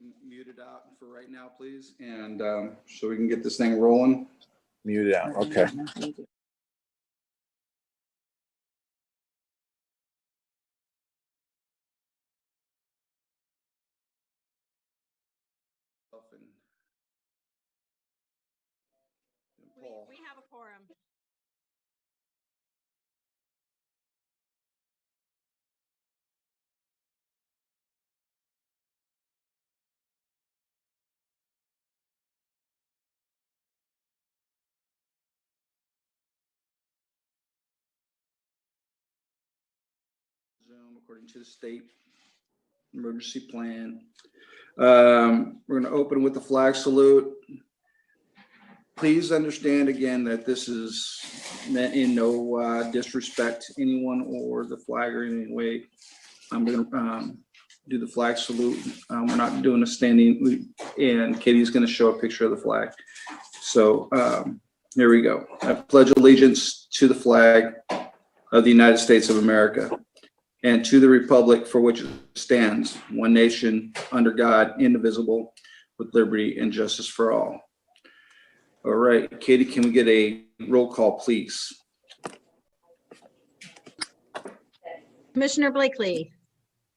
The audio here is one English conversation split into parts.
Muted out for right now, please, and so we can get this thing rolling. Mute it out. Okay. We have a quorum. Zoom according to the state emergency plan. We're going to open with the flag salute. Please understand again that this is meant in no disrespect to anyone or the flag or in any way. I'm going to do the flag salute. We're not doing a standing, and Katie's going to show a picture of the flag. So here we go. I pledge allegiance to the flag of the United States of America and to the republic for which it stands, one nation, under God, indivisible, with liberty and justice for all. All right, Katie, can we get a roll call, please? Commissioner Blakely,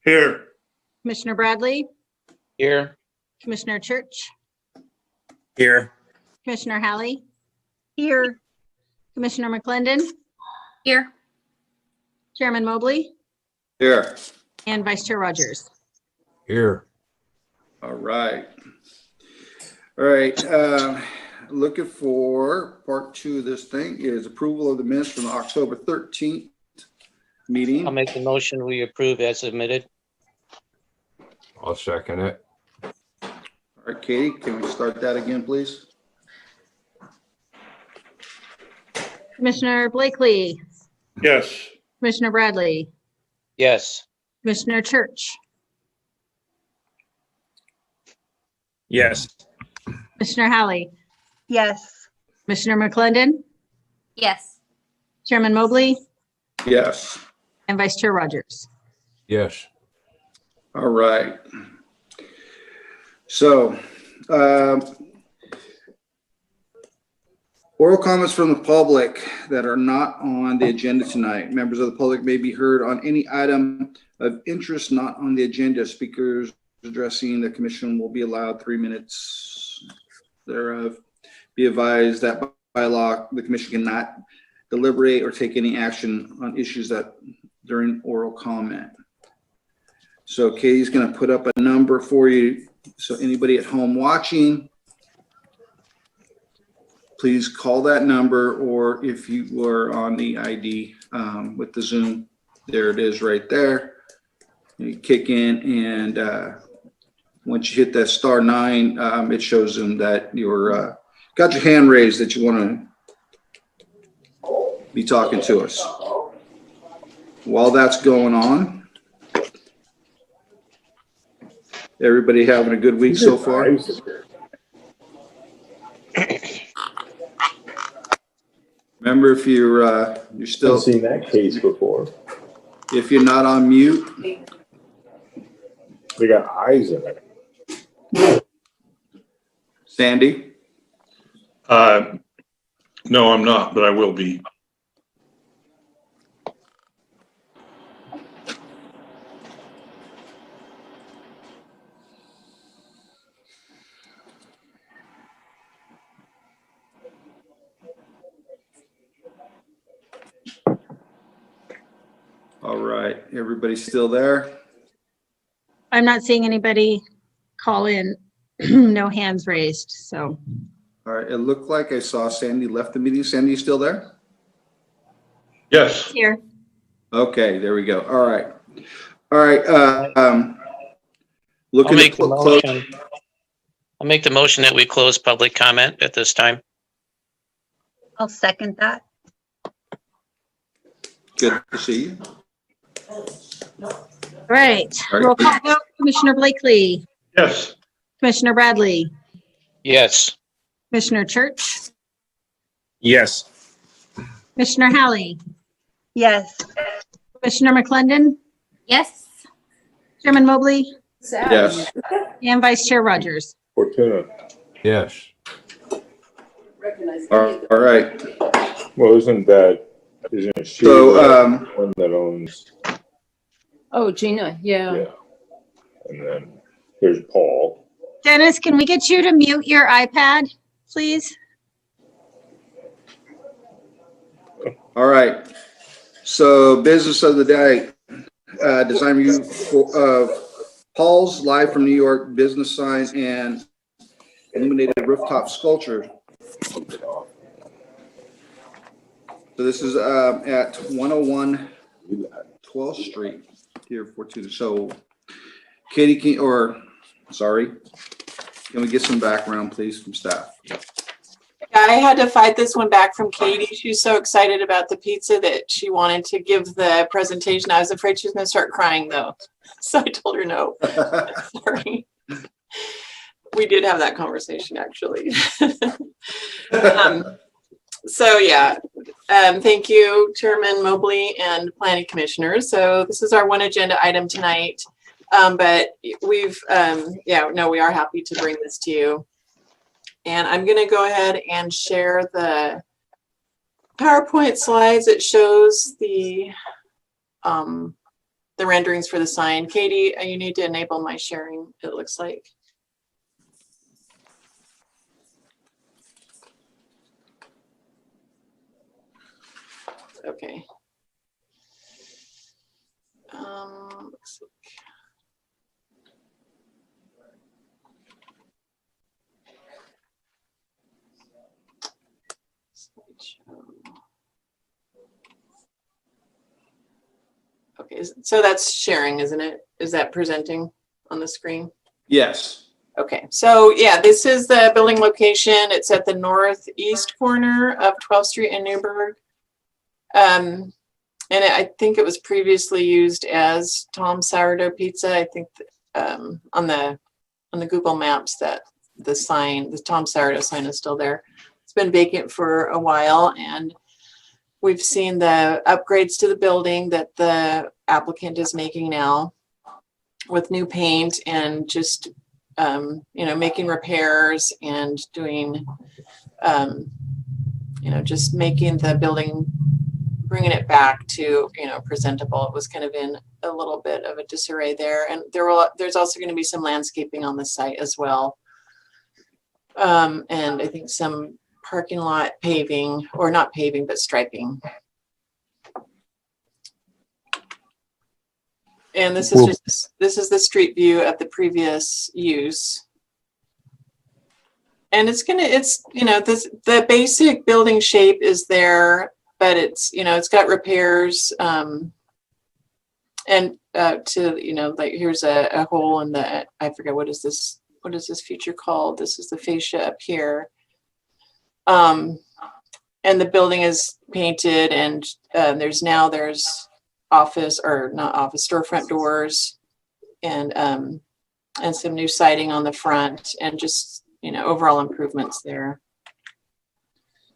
Here. Commissioner Bradley, Here. Commissioner Church, Here. Commissioner Hallie. Here. Commissioner McClendon, Here. Chairman Mobley, Here. and Vice Chair Rogers. Here. All right. All right. Looking for part two of this thing is approval of the minutes from the October 13th meeting. I'll make the motion. We approve as submitted. I'll second it. All right, Katie, can we start that again, please? Commissioner Blakely, Yes. Commissioner Bradley, Yes. Commissioner Church, Yes. Commissioner Hallie, Yes. Commissioner McClendon, Yes. Chairman Mobley, Yes. and Vice Chair Rogers. Yes. All right. So, oral comments from the public that are not on the agenda tonight. Members of the public may be heard on any item of interest not on the agenda. Speakers addressing the commission will be allowed 3 minutes thereof. Be advised that by law, the commission cannot deliberate or take any action on issues that during oral comment. So Katie's going to put up a number for you. So anybody at home watching, please call that number, or if you were on the ID with the Zoom, there it is right there. You kick in, and once you hit that *9, it shows them that you're got your hand raised, that you want to be talking to us. While that's going on, everybody having a good week so far? Remember, if you're still, I've seen that case before. if you're not on mute, They got eyes in it. Sandy. No, I'm not, but I will be. All right, everybody's still there? I'm not seeing anybody call in, no hands raised, so. All right, it looked like I saw Sandy left the meeting. Sandy, you still there? Yes. Here. Okay, there we go. All right. All right. I'll Looking make at the close. motion. I'll make the motion that we close public comment at this time. I'll second that. Good to see you. Right, All right. roll call vote, Commissioner Blakely, Yes. Commissioner Bradley, Yes. Commissioner Church, Yes. Commissioner Hallie, Yes. Commissioner McClendon, Yes. Chairman Mobley, Yes. and Vice Chair Rogers. Fortuna. Yes. All right. Well, isn't she So, the one that owns, Oh, Gina, yeah. yeah. And then there's Paul. Dennis, can we get you to mute your iPad, please? All right. So business of the day, design review for Paul's live from New York business sign and illuminated rooftop sculpture. So this is at 101 12th Street here, Fortuna. So Katie, can we get some background, please, from staff? I had to fight this one back from Katie. She's so excited about the pizza that she wanted to give the presentation. I was afraid she was going to start crying though. So I told her no. Sorry. We did have that conversation actually. So yeah, thank you, Chairman Mobley and Planning Commissioners. So this is our one agenda item tonight. But we are happy to bring this to you. And I'm going to go ahead and share the PowerPoint slides. It shows the renderings for the sign. Katie, you need to enable my sharing, it looks like. Okay. Looks like. Okay, so that's sharing, isn't it? Is that presenting on the screen? Yes. Okay, so yeah, this is the building location. It's at the northeast corner of 12th Street in Newburgh. And I think it was previously used as Tom's Sourdough Pizza. I think on the Google Maps that the Tom Sourdough sign is still there. It's been vacant for a while, and we've seen the upgrades to the building that the applicant is making now with new paint and just, making repairs and doing, just making the building, bringing it back to, presentable. It was kind of in a little bit of a disarray there. And there's also going to be some landscaping on the site as well. And I think some parking lot paving, or not paving, but striping. And this is the street view of the previous use. And the basic building shape is there, but it's, it's got repairs, and here's a hole in the, I forget, what is this feature called? This is the fascia up here. And the building is painted, and there's office, or not office, storefront doors, and some new siding on the front, and just, overall improvements there.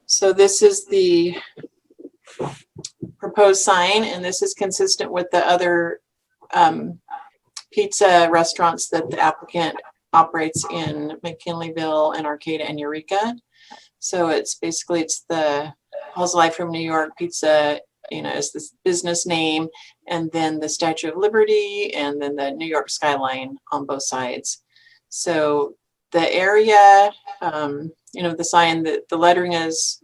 So this is the proposed sign, and this is consistent with the other pizza restaurants that the applicant operates in McKinleyville and Arcata and Eureka. So it's the Paul's Life from New York Pizza, is this business name, and then the Statue of Liberty, and then the New York skyline on both sides. So the area, the sign, the lettering is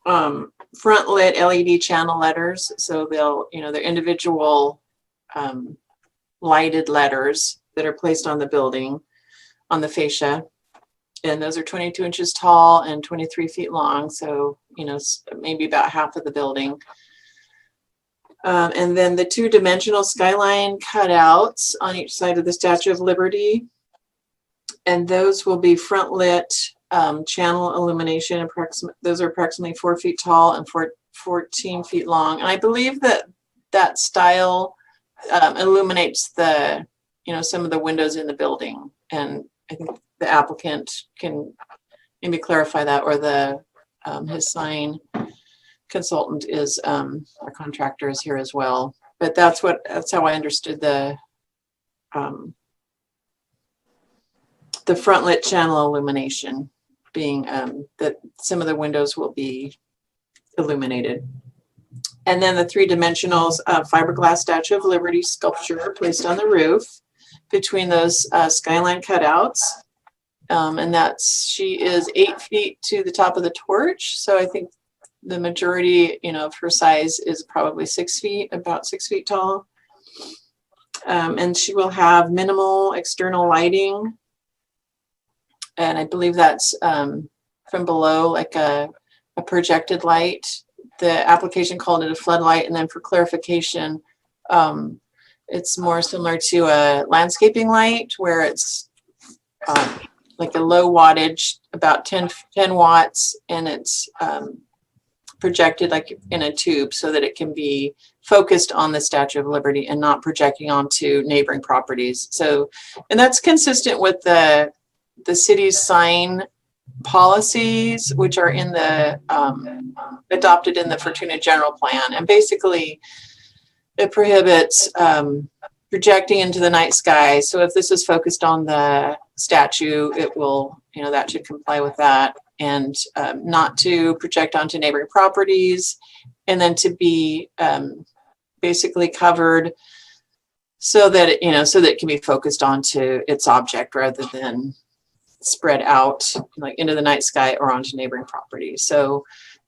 front lit LED channel letters. So they're individual lighted letters that are placed on the building, on the fascia. And those are 22 inches tall and 23 feet long. So, maybe about half of the building. And then the 2-dimensional skyline cutouts on each side of the Statue of Liberty. And those will be front lit channel illumination. Those are approximately 4 feet tall and 14 feet long. And I believe that style illuminates some of the windows in the building. And I think the applicant can maybe clarify that, or his sign consultant is, our contractor is here as well. But that's how I understood the the front lit channel illumination being that some of the windows will be illuminated. And then the three-dimensional fiberglass Statue of Liberty sculpture placed on the roof between those skyline cutouts. And she is 8 feet to the top of the torch. So I think the majority, of her size is probably 6 feet, about 6 feet tall. And she will have minimal external lighting. And I believe that's from below, like a projected light. The application called it a floodlight. And then for clarification, it's more similar to a landscaping light where it's like a low wattage, about 10 watts, and it's projected like in a tube so that it can be focused on the Statue of Liberty and not projecting onto neighboring properties. So, and that's consistent with the city's sign policies, which are in the adopted in the Fortuna general plan. And basically it prohibits projecting into the night sky. So if this is focused on the statue, it will, that should comply with that. And not to project onto neighboring properties, and then to be basically covered so that it can be focused onto its object rather than spread out like into the night sky or onto neighboring properties. So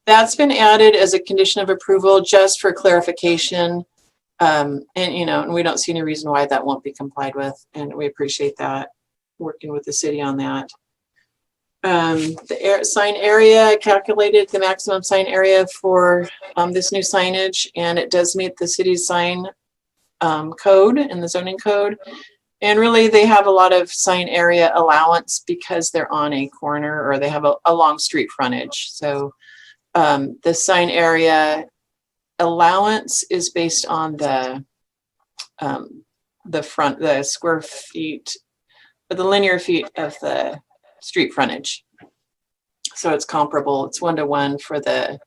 that's been added as a condition of approval just for clarification. And we don't see any reason why that won't be complied with, and we appreciate that, working with the city on that. The sign area, I calculated the maximum sign area for this new signage, and it does meet the city's sign code and the zoning code. And really, they have a lot of sign area allowance because they're on a corner or they have a long street frontage. So the sign area allowance is based on the square feet, or the linear feet of the street frontage. So it's comparable. It's 1-to-1 for the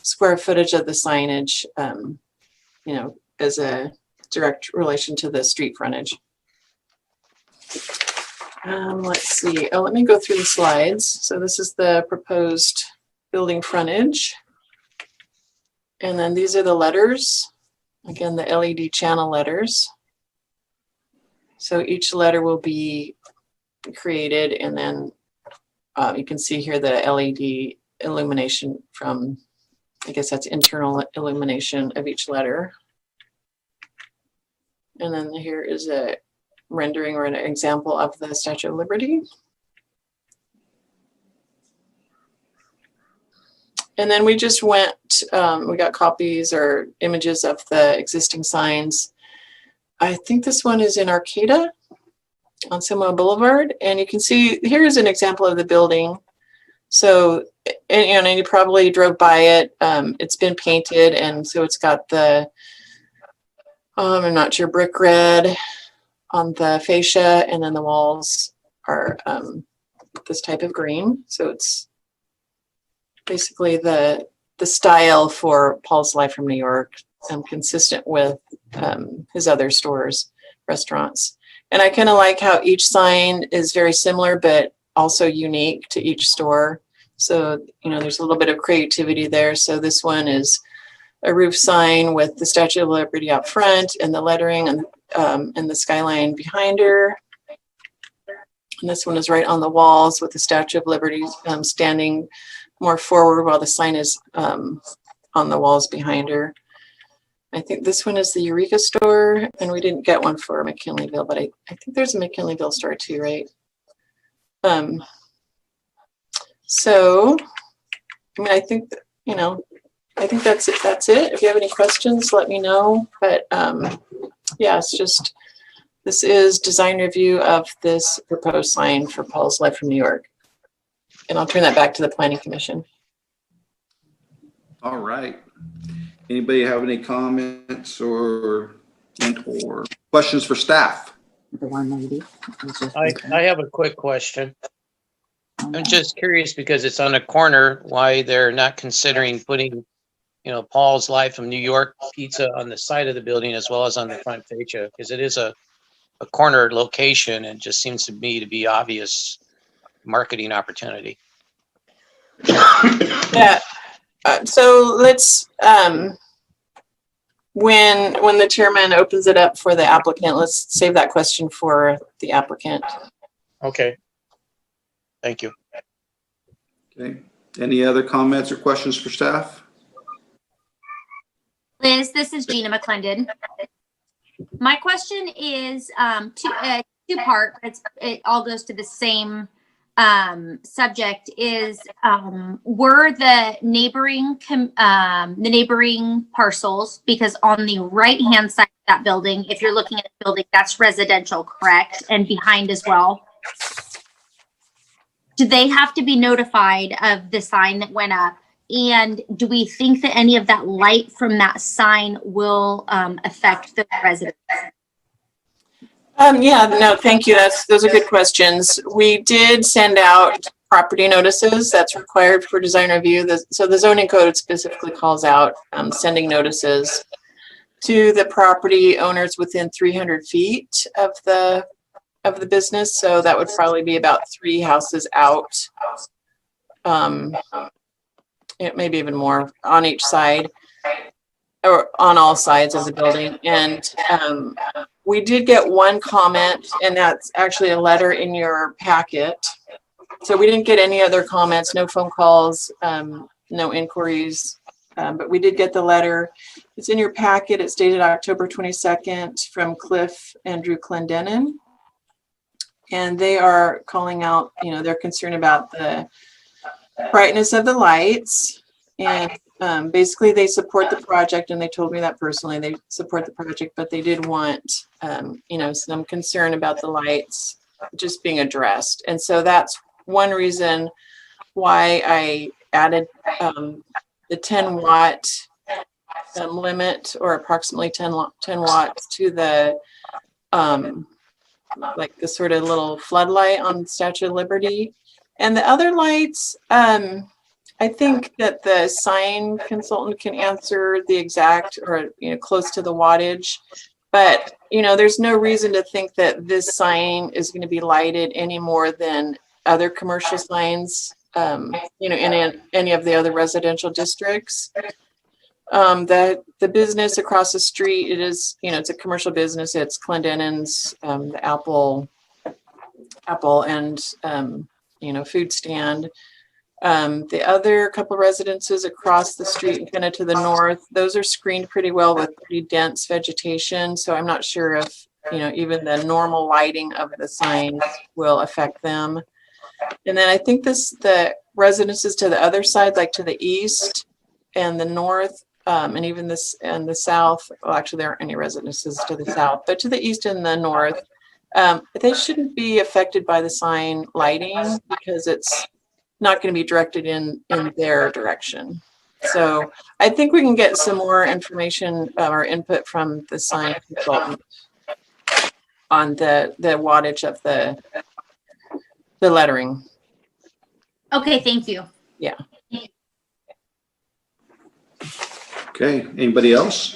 square footage of the signage, as a direct relation to the street frontage. Let's see. Let me go through the slides. So this is the proposed building frontage. And then these are the letters. Again, the LED channel letters. So each letter will be created, and then you can see here the LED illumination from, I guess that's internal illumination of each letter. And then here is a rendering or an example of the Statue of Liberty. And then we just went, we got copies or images of the existing signs. I think this one is in Arcata on Samoa Boulevard. And you can see, here is an example of the building. So, and you probably drove by it. It's been painted, and so it's got the, I'm not sure, brick red on the fascia, and then the walls are this type of green. So it's basically the style for Paul's Life from New York, consistent with his other stores, restaurants. And I kind of like how each sign is very similar, but also unique to each store. So, there's a little bit of creativity there. So this one is a roof sign with the Statue of Liberty up front and the lettering and the skyline behind her. And this one is right on the walls with the Statue of Liberty standing more forward while the sign is on the walls behind her. I think this one is the Eureka store, and we didn't get one for McKinleyville, but I think there's a McKinleyville store too, right? So, I think, I think that's it. That's it. If you have any questions, let me know. But yeah, it's just, this is design review of this proposed sign for Paul's Life from New York. And I'll turn that back to the Planning Commission. All right. Anybody have any comments or questions for staff? The one lady. I have a quick question. I'm just curious because it's on a corner, why they're not considering putting, Paul's Life from New York pizza on the side of the building as well as on the front fascia, because it is a a corner location, and just seems to me to be obvious marketing opportunity. Yeah. So let's, when the chairman opens it up for the applicant, let's save that question for the applicant. Okay. Thank you. Okay. Any other comments or questions for staff? Liz, this is Gina McClendon. My question is two-part. It all goes to the same subject. Is were the neighboring parcels, because on the right-hand side of that building, if you're looking at the building, that's residential, correct? And behind as well. Do they have to be notified of the sign that went up? And do we think that any of that light from that sign will affect the residents? Yeah, no, thank you. Those are good questions. We did send out property notices. That's required for design review. So the zoning code specifically calls out sending notices to the property owners within 300 feet of the business. So that would probably be about 3 houses out. It may be even more on each side or on all sides of the building. And we did get one comment, and that's actually a letter in your packet. So we didn't get any other comments, no phone calls, no inquiries, but we did get the letter. It's in your packet. It's dated October 22nd from Cliff Andrew Clendenin. And they are calling out, they're concerned about the brightness of the lights. And basically they support the project, and they told me that personally, they support the project, but they did want, some concern about the lights just being addressed. And so that's one reason why I added the 10 watt limit, or approximately 10 watts to the, like the sort of little floodlight on Statue of Liberty. And the other lights, I think that the sign consultant can answer the exact, or close to the wattage, but there's no reason to think that this sign is going to be lighted any more than other commercial signs, in any of the other residential districts. The business across the street, it is, it's a commercial business. It's Clendenin's, the Apple and, food stand. The other couple residences across the street and kind of to the north, those are screened pretty well with pretty dense vegetation. So I'm not sure if, even the normal lighting of the signs will affect them. And then I think the residences to the other side, like to the east and the north, and even this and the south, well, actually there aren't any residences to the south, but to the east and the north, they shouldn't be affected by the sign lighting, because it's not going to be directed in their direction. So I think we can get some more information or input from the sign consultant on the wattage of the lettering. Okay, thank you. Yeah. Okay, anybody else?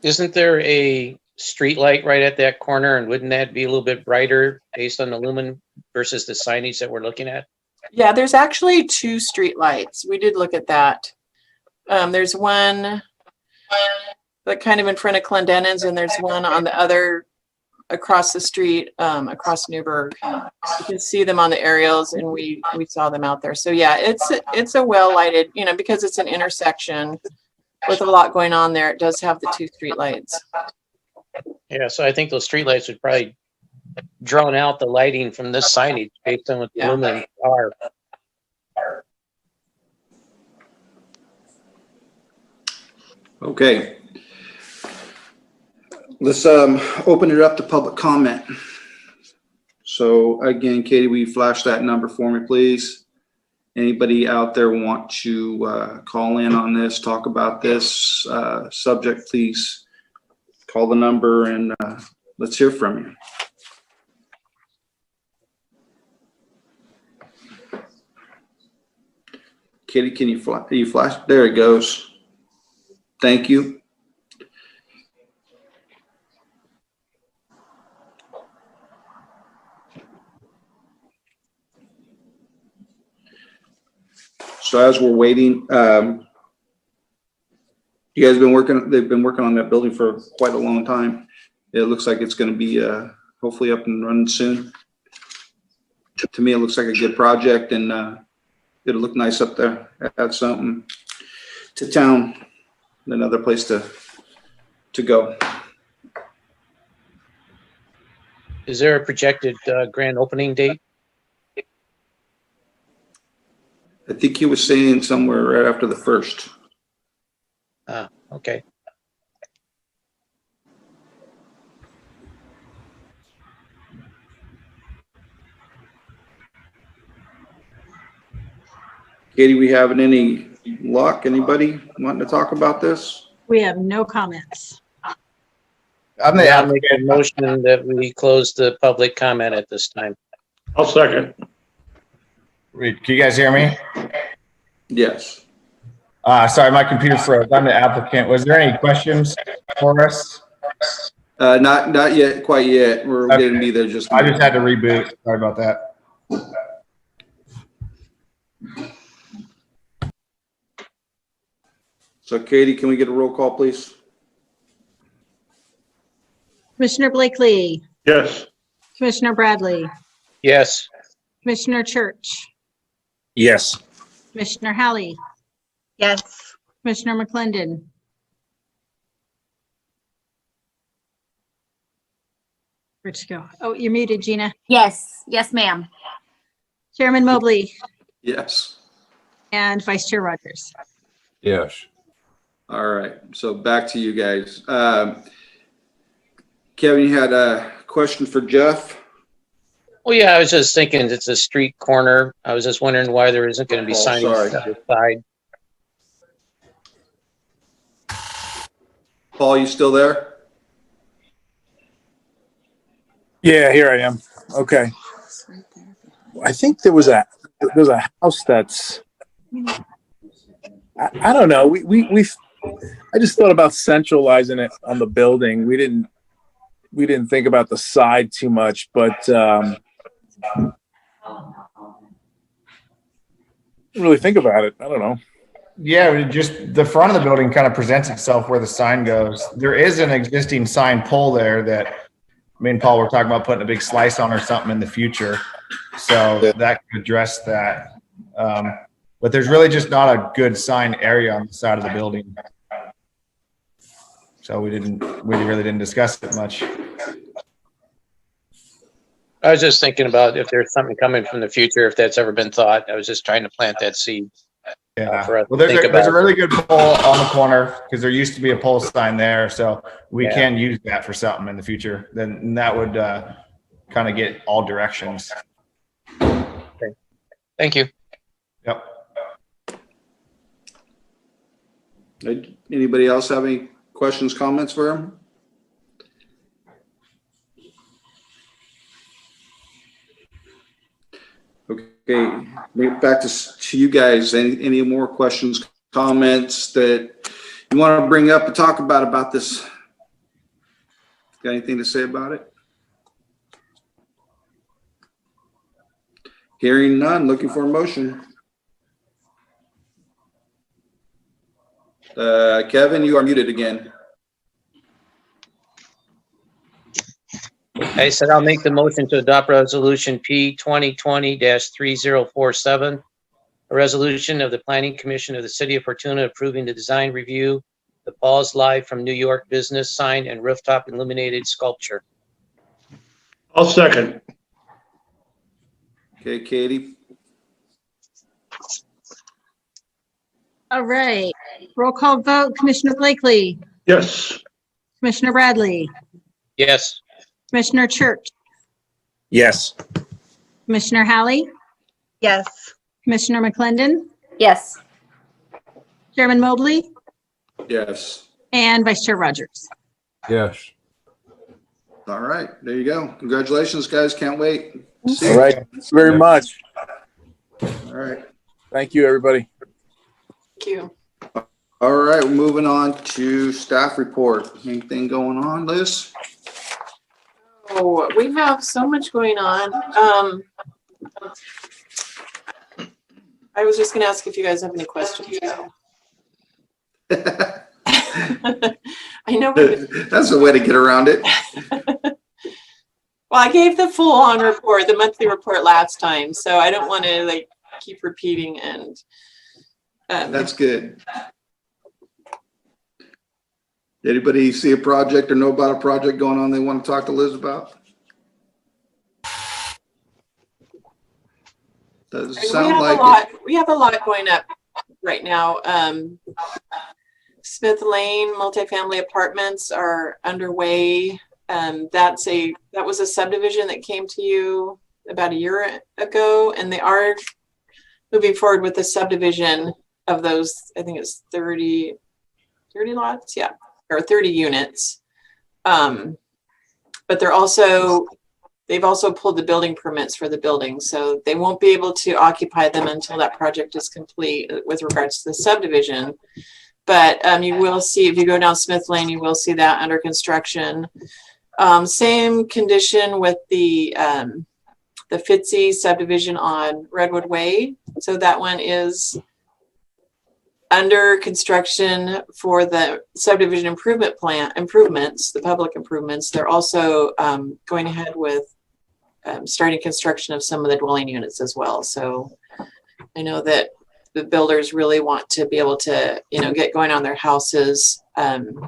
Isn't there a street light right at that corner, and wouldn't that be a little bit brighter based on the lumen versus the signage that we're looking at? Yeah, there's actually 2 street lights. We did look at that. There's one like kind of in front of Clendenin's, and there's one on the other across the street, across Newburgh. You can see them on the aerials, and we saw them out there. So yeah, it's a well lighted, because it's an intersection with a lot going on there. It does have the 2 street lights. Yeah, so I think those streetlights would probably drown out the lighting from this signage based on what the lumens are. Okay. Let's open it up to public comment. So again, Katie, will you flash that number for me, please? Anybody out there want to call in on this, talk about this subject, please call the number and let's hear from you. Katie, can you flash? There it goes. Thank you. So as we're waiting, you guys they've been working on that building for quite a long time. It looks like it's going to be hopefully up and running soon. To me, it looks like a good project, and it'll look nice up there. Add something to town, another place to go. Is there a projected grand opening date? I think he was saying somewhere right after the 1st. Ah, okay. Katie, we having any luck? Anybody wanting to talk about this? We have no comments. I'm the I'll make a applicant. motion that we close the public comment at this time. I'll second. Can you guys hear me? Yes. Sorry, my computer froze. I'm the applicant. Was there any questions for us? Not yet, quite yet. We're Okay. going to be there just. I just had to reboot. Sorry about that. So Katie, can we get a roll call, please? Commissioner Blakely, Yes. Commissioner Bradley, Yes. Commissioner Church, Yes. Commissioner Hallie, Yes. Commissioner McClendon. Where'd you go? Oh, you're muted, Gina. Yes, yes, ma'am. Chairman Mobley Yes. and Vice Chair Rogers. Yes. All right. So back to you guys. Kevin, you had a question for Jeff? Well, yeah, I was just thinking it's a street corner. I was just wondering why there isn't going to be Oh, signage sorry. on the side. Paul, you still there? Yeah, here I am. Okay. I think there's a house that's, I don't know. I just thought about centralizing it on the building. We didn't think about the side too much, but didn't really think about it. I don't know. Yeah, just the front of the building kind of presents itself where the sign goes. There is an existing sign pole there that me and Paul were talking about putting a big slice on or something in the future. So that could address that. But there's really just not a good sign area on the side of the building. So we really didn't discuss it much. I was just thinking about if there's something coming from the future, if that's ever been thought. I was just trying to plant that seed. Yeah. For us Well, to there's think a about. really good pole on the corner because there used to be a pole sign there. So we Yeah. can use that for something in the future. Then that would kind of get all directions. Thank you. Yep. Anybody else have any questions, comments for him? Okay, bring it back to you guys. Any more questions, comments that you want to bring up and talk about this? Got anything to say about it? Hearing none, looking for a motion. Kevin, you are muted again. I said I'll make the motion to adopt resolution P 2020-3047, a resolution of the Planning Commission of the City of Fortuna approving the design review, the Paws Live from New York business sign and rooftop illuminated sculpture. I'll second. Okay, Katie. All right, roll call vote. Commissioner Blakely, Yes. Commissioner Bradley, Yes. Commissioner Church, Yes. Commissioner Hallie, Yes. Commissioner McClendon, Yes. Chairman Mobley, Yes. and Vice Chair Rogers. Yes. All right, there you go. Congratulations, guys. Can't wait. See All you. right. Thanks very much. All right. Thank you, everybody. Thank you. All right, we're moving on to staff report. Anything going on, Liz? Oh, we have so much going on. I was just gonna ask if you guys have any questions. I know. That's a way to get around it. Well, I gave the full on report, the monthly report last time, so I don't want to like keep repeating and. That's good. Anybody see a project or know about a project going on they want to talk to Liz about? Does it sound like it? We have a lot going up right now. Smith Lane multifamily apartments are underway. That was a subdivision that came to you about a year ago, and they are moving forward with the subdivision of those. I think it's 30 lots, yeah, or 30 units. But they've also pulled the building permits for the building, so they won't be able to occupy them until that project is complete with regards to the subdivision. But you will see, if you go down Smith Lane, you will see that under construction. Same condition with the Fitzy subdivision on Redwood Way. So that one is under construction for the subdivision improvements, the public improvements. They're also going ahead with starting construction of some of the dwelling units as well. So I know that the builders really want to be able to, get going on their houses and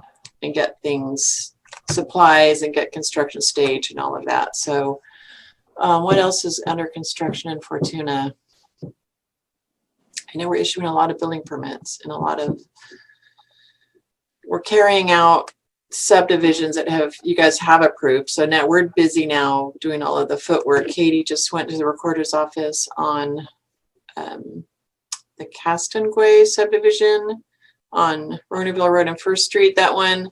get things, supplies, and get construction stage and all of that. So what else is under construction in Fortuna? I know we're issuing a lot of building permits and we're carrying out subdivisions that you guys have approved. So now we're busy now doing all of the footwork. Katie just went to the recorder's office on the Castonguay subdivision on Ronaville Road and First Street. That one,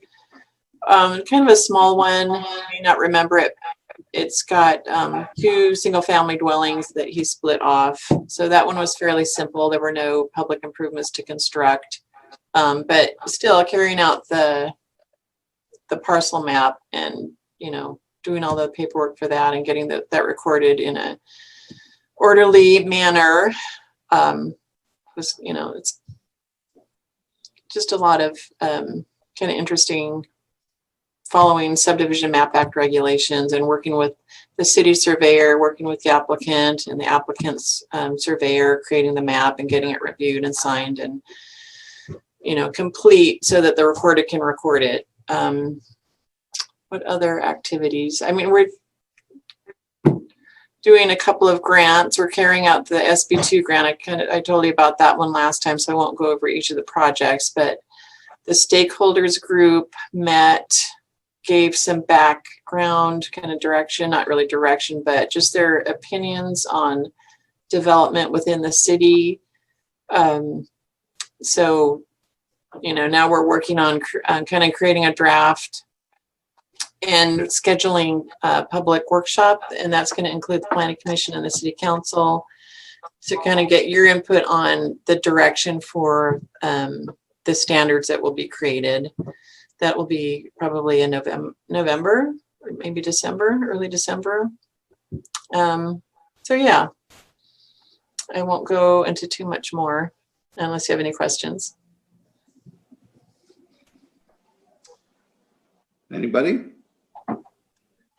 kind of a small one. You may not remember it. It's got 2 single-family dwellings that he split off. So that one was fairly simple. There were no public improvements to construct, but still carrying out the parcel map and doing all the paperwork for that and getting that recorded in a orderly manner. It's just a lot of kind of interesting following subdivision map act regulations and working with the city surveyor, working with the applicant and the applicant's surveyor, creating the map and getting it reviewed and signed and complete so that the recorder can record it. What other activities? I mean, we're doing a couple of grants. We're carrying out the SB2 grant. I told you about that one last time, so I won't go over each of the projects, but the stakeholders group met, gave some background kind of direction, not really direction, but just their opinions on development within the city. So, now we're working on kind of creating a draft and scheduling a public workshop, and that's going to include the Planning Commission and the City Council to kind of get your input on the direction for the standards that will be created. That will be probably in November, or maybe December, early December. So yeah, I won't go into too much more unless you have any questions. Anybody?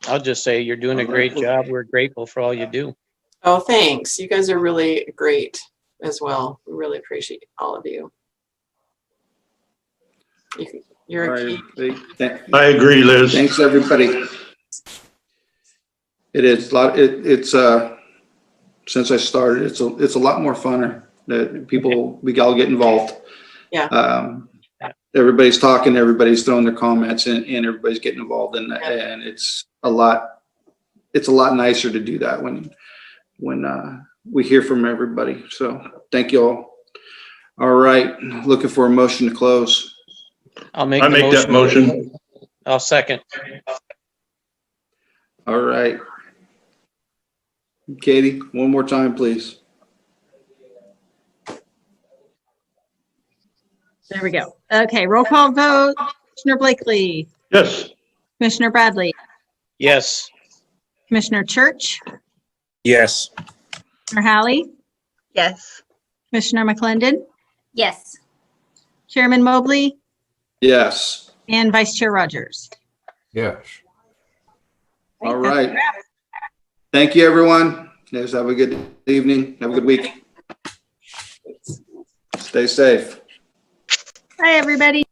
I'll just say you're doing a great job. We're grateful for all you do. Oh, thanks. You guys are really great as well. We really appreciate all of you. You're a key. I agree, Liz. Thanks, everybody. It is a lot. It's since I started, it's a lot more funner that we all get involved. Yeah. Everybody's talking, everybody's throwing their comments, and everybody's getting involved in that. Yeah. And it's a lot nicer to do that when we hear from everybody. So thank you all. All right, looking for a motion to close. I make that motion. I'll second. All right. Katie, one more time, please. There we go. Okay, roll call vote. Commissioner Blakely, Yes. Commissioner Bradley, Yes. Commissioner Church, Yes. Commissioner Hallie, Yes. Commissioner McClendon, Yes. Chairman Mobley, Yes. and Vice Chair Rogers. Yes. All right. Thank you, everyone. Guys, have a good evening. Have a good week. Stay safe. Hi, everybody.